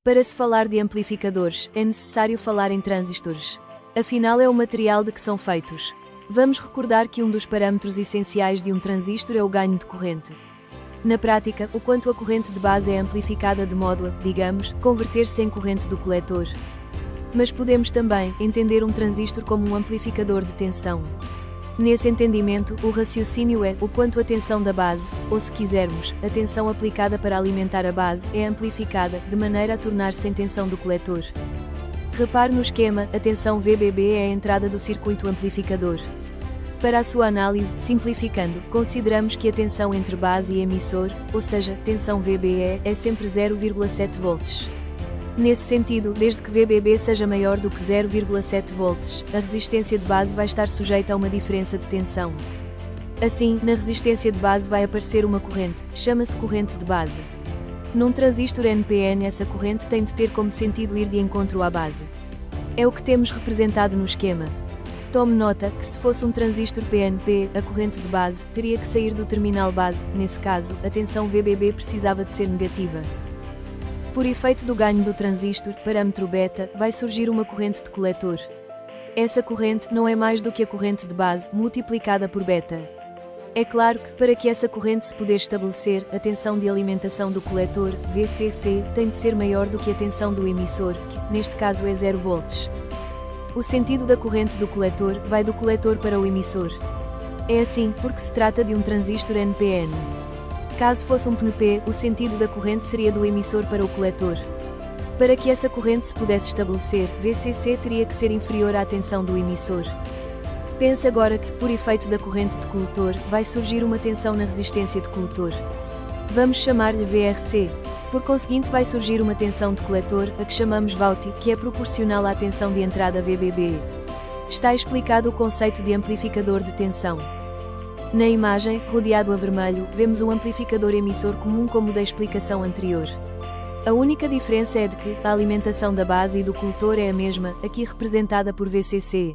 Para se falar de amplificadores, é necessário falar em transistores. Afinal, é o material de que são feitos. Vamos recordar que um dos parâmetros essenciais de um transistor é o ganho de corrente. Na prática, o quanto a corrente de base é amplificada de modo a, digamos, converter-se em corrente do coletor. Mas podemos também entender um transistor como um amplificador de tensão. Nesse entendimento, o raciocínio é o quanto a tensão da base, ou se quisermos, a tensão aplicada para alimentar a base, é amplificada, de maneira a tornar-se sem tensão do coletor. Repare no esquema, a tensão VBB é a entrada do circuito amplificador. Para a sua análise, simplificando, consideramos que a tensão entre base e emissor, ou seja, tensão VBE, é sempre 0,7 volts. Nesse sentido, desde que VBB seja maior do que 0,7 volts, a resistência de base vai estar sujeita a uma diferença de tensão. Assim, na resistência de base vai aparecer uma corrente, chama-se corrente de base. Num transistor NPN, essa corrente tem de ter como sentido ir de encontro à base. É o que temos representado no esquema. Tome nota que se fosse um transistor PNP, a corrente de base teria que sair do terminal base, nesse caso, a tensão VBB precisava de ser negativa. Por efeito do ganho do transistor, parâmetro beta, vai surgir uma corrente de coletor. Essa corrente não é mais do que a corrente de base, multiplicada por beta. É claro que, para que essa corrente se puder estabelecer, a tensão de alimentação do coletor, VCC, tem de ser maior do que a tensão do emissor, que, neste caso é 0 volts. O sentido da corrente do coletor vai do coletor para o emissor. É assim, porque se trata de um transistor NPN. Caso fosse um PNP, o sentido da corrente seria do emissor para o coletor. Para que essa corrente se pudesse estabelecer, VCC teria que ser inferior à tensão do emissor. Pense agora que, por efeito da corrente de coletor, vai surgir uma tensão na resistência de coletor. Vamos chamar-lhe VRC. Por conseguinte, vai surgir uma tensão de coletor, a que chamamos VAUT, que é proporcional à tensão de entrada VBB. Está explicado o conceito de amplificador de tensão. Na imagem, rodeado a vermelho, vemos um amplificador emissor comum como da explicação anterior. A única diferença é de que a alimentação da base e do coletor é a mesma, aqui representada por VCC.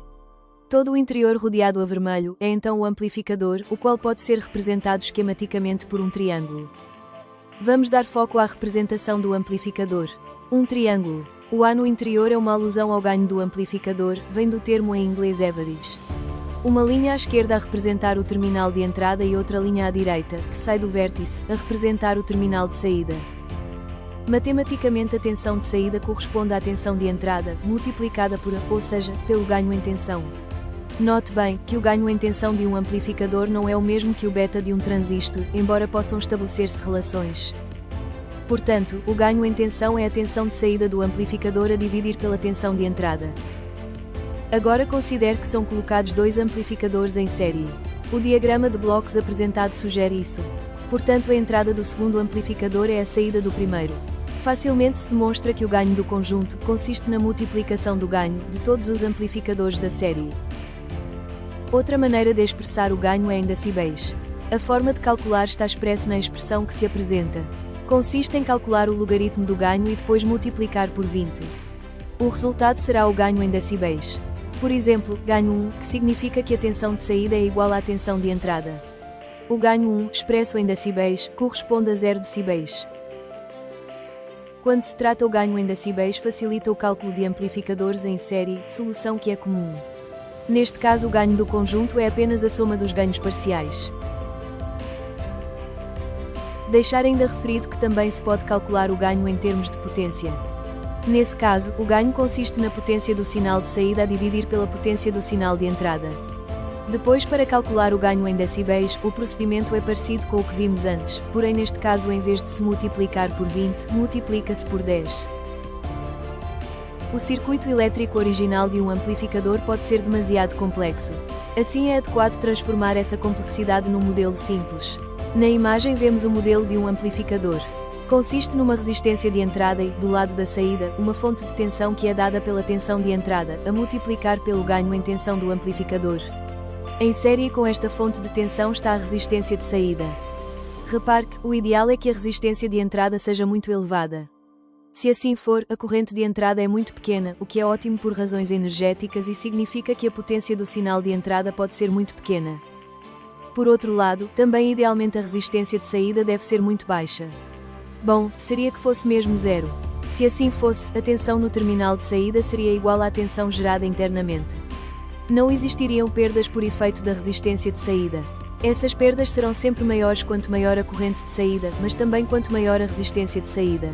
Todo o interior rodeado a vermelho é então o amplificador, o qual pode ser representado esquematicamente por um triângulo. Vamos dar foco à representação do amplificador. Um triângulo. O A no interior é uma alusão ao ganho do amplificador, vem do termo em inglês average. Uma linha à esquerda a representar o terminal de entrada e outra linha à direita, que sai do vértice, a representar o terminal de saída. Matematicamente, a tensão de saída corresponde à tensão de entrada, multiplicada por A, ou seja, pelo ganho em tensão. Note bem que o ganho em tensão de um amplificador não é o mesmo que o beta de um transistor, embora possam estabelecer-se relações. Portanto, o ganho em tensão é a tensão de saída do amplificador a dividir pela tensão de entrada. Agora considere que são colocados dois amplificadores em série. O diagrama de blocos apresentado sugere isso. Portanto, a entrada do segundo amplificador é a saída do primeiro. Facilmente se demonstra que o ganho do conjunto consiste na multiplicação do ganho de todos os amplificadores da série. Outra maneira de expressar o ganho é em decibéis. A forma de calcular está expresso na expressão que se apresenta. Consiste em calcular o logaritmo do ganho e depois multiplicar por 20. O resultado será o ganho em decibéis. Por exemplo, ganho 1, que significa que a tensão de saída é igual à tensão de entrada. O ganho 1, expresso em decibéis, corresponde a 0 decibéis. Quando se trata o ganho em decibéis, facilita o cálculo de amplificadores em série, solução que é comum. Neste caso, o ganho do conjunto é apenas a soma dos ganhos parciais. Deixar ainda referido que também se pode calcular o ganho em termos de potência. Nesse caso, o ganho consiste na potência do sinal de saída a dividir pela potência do sinal de entrada. Depois, para calcular o ganho em decibéis, o procedimento é parecido com o que vimos antes, porém neste caso, em vez de se multiplicar por 20, multiplica-se por 10. O circuito elétrico original de um amplificador pode ser demasiado complexo. Assim é adequado transformar essa complexidade num modelo simples. Na imagem vemos o modelo de um amplificador. Consiste numa resistência de entrada e, do lado da saída, uma fonte de tensão que é dada pela tensão de entrada, a multiplicar pelo ganho em tensão do amplificador. Em série com esta fonte de tensão está a resistência de saída. Repare que o ideal é que a resistência de entrada seja muito elevada. Se assim for, a corrente de entrada é muito pequena, o que é ótimo por razões energéticas e significa que a potência do sinal de entrada pode ser muito pequena. Por outro lado, também idealmente a resistência de saída deve ser muito baixa. Bom, seria que fosse mesmo zero. Se assim fosse, a tensão no terminal de saída seria igual à tensão gerada internamente. Não existiriam perdas por efeito da resistência de saída. Essas perdas serão sempre maiores quanto maior a corrente de saída, mas também quanto maior a resistência de saída.